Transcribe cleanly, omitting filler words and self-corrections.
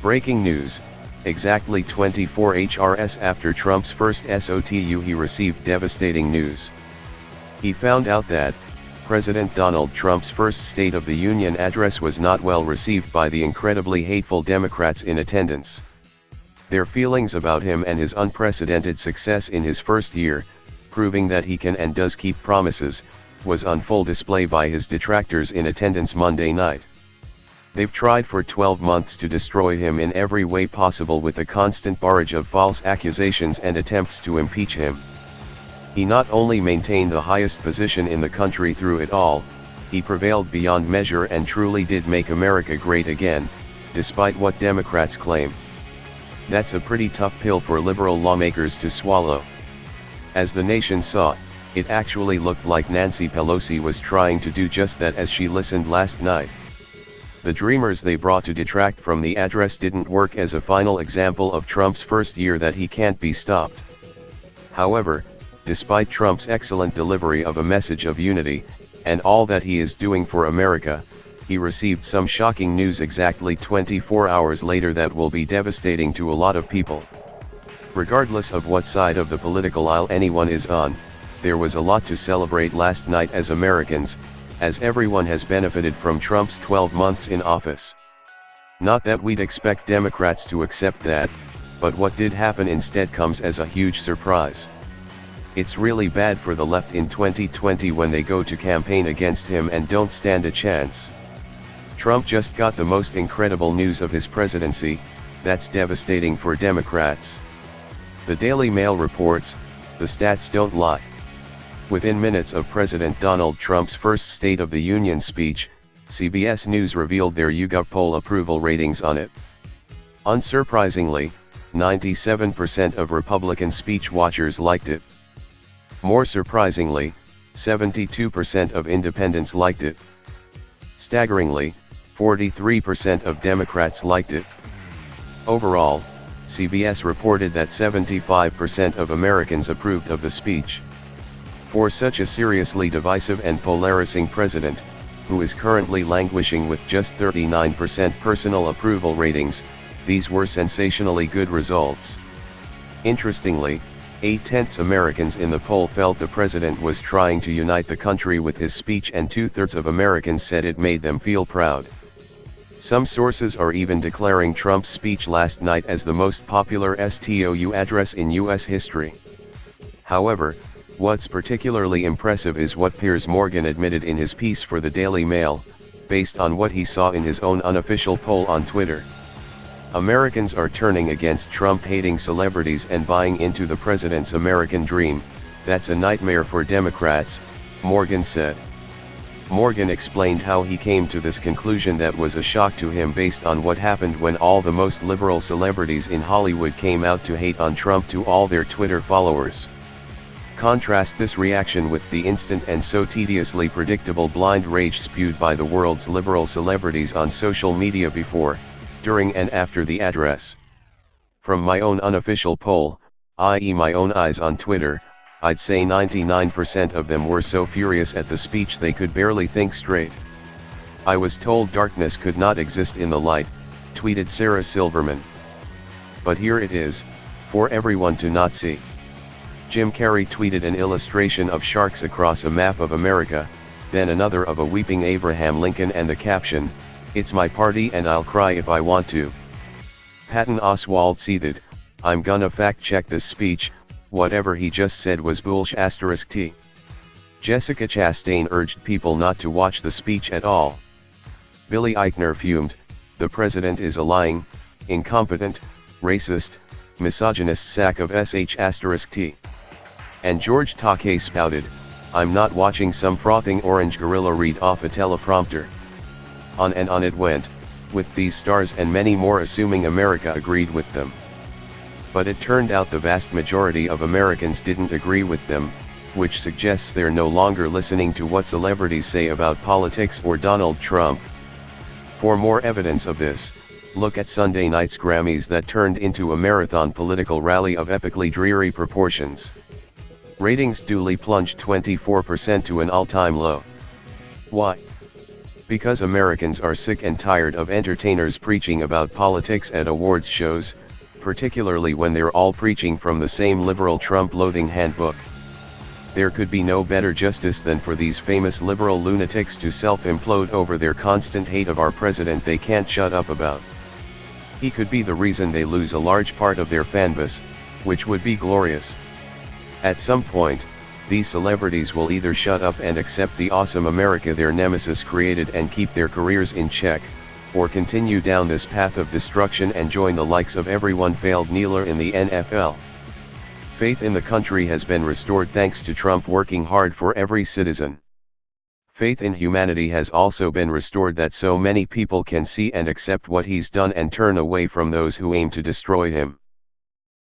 Breaking news, exactly 24 HRS after Trump's first SOTU he received devastating news. He found out that President Donald Trump's first State of the Union address was not well received by the incredibly hateful Democrats in attendance. Their feelings about him and his unprecedented success in his first year, proving that he can and does keep promises, was on full display by his detractors in attendance Monday night. They've tried for 12 months to destroy him in every way possible with a constant barrage of false accusations and attempts to impeach him. He not only maintained the highest position in the country through it all, he prevailed beyond measure and truly did make America great again, despite what Democrats claim. That's a pretty tough pill for liberal lawmakers to swallow. As the nation saw, it actually looked like Nancy Pelosi was trying to do just that as she listened last night. The dreamers they brought to detract from the address didn't work as a final example of Trump's first year that he can't be stopped. However, despite Trump's excellent delivery of a message of unity, and all that he is doing for America, he received some shocking news exactly 24 hours later that will be devastating to a lot of people. Regardless of what side of the political aisle anyone is on, there was a lot to celebrate last night as Americans, as everyone has benefited from Trump's 12 months in office. Not that we'd expect Democrats to accept that, but what did happen instead comes as a huge surprise. It's really bad for the left in 2020 when they go to campaign against him and don't stand a chance. Trump just got the most incredible news of his presidency. That's devastating for Democrats. The Daily Mail reports, the stats don't lie. Within minutes of President Donald Trump's first State of the Union speech, CBS News revealed their YouGov poll approval ratings on it. Unsurprisingly, 97% of Republican speech watchers liked it. More surprisingly, 72% of independents liked it. Staggeringly, 43% of Democrats liked it. Overall, CBS reported that 75% of Americans approved of the speech. For such a seriously divisive and polarizing president, who is currently languishing with just 39% personal approval ratings, these were sensationally good results. Interestingly, 8/10 Americans in the poll felt the president was trying to unite the country with his speech, and 2/3 of Americans said it made them feel proud. Some sources are even declaring Trump's speech last night as the most popular SOTU address in U.S. history. However, what's particularly impressive is what Piers Morgan admitted in his piece for the Daily Mail, based on what he saw in his own unofficial poll on Twitter. Americans are turning against Trump-hating celebrities and buying into the president's American dream. That's a nightmare for Democrats, Morgan said. Morgan explained how he came to this conclusion that was a shock to him based on what happened when all the most liberal celebrities in Hollywood came out to hate on Trump to all their Twitter followers. Contrast this reaction with the instant and so tediously predictable blind rage spewed by the world's liberal celebrities on social media before, during and after the address. From my own unofficial poll, i.e. my own eyes on Twitter, I'd say 99% of them were so furious at the speech they could barely think straight. I was told darkness could not exist in the light, tweeted Sarah Silverman. But here it is, for everyone to not see. Jim Carrey tweeted an illustration of sharks across a map of America, then another of a weeping Abraham Lincoln and the caption, "It's my party and I'll cry if I want to." Patton Oswalt seethed, "I'm gonna fact check this speech, whatever he just said was bullsh**t. Jessica Chastain urged people not to watch the speech at all. Billy Eichner fumed, "The president is a lying, incompetent, racist, misogynist sack of sh**t. And George Takei spouted, "I'm not watching some frothing orange gorilla read off a teleprompter." On and on it went, with these stars and many more assuming America agreed with them. But it turned out the vast majority of Americans didn't agree with them, which suggests they're no longer listening to what celebrities say about politics or Donald Trump. For more evidence of this, look at Sunday night's Grammys that turned into a marathon political rally of epically dreary proportions. Ratings duly plunged 24% to an all-time low. Why? Because Americans are sick and tired of entertainers preaching about politics at awards shows, particularly when they're all preaching from the same liberal Trump-loathing handbook. There could be no better justice than for these famous liberal lunatics to self-implode over their constant hate of our president they can't shut up about. He could be the reason they lose a large part of their fanbase, which would be glorious. At some point, these celebrities will either shut up and accept the awesome America their nemesis created and keep their careers in check, or continue down this path of destruction and join the likes of everyone failed kneeler in the NFL. Faith in the country has been restored thanks to Trump working hard for every citizen. Faith in humanity has also been restored that so many people can see and accept what he's done and turn away from those who aim to destroy him.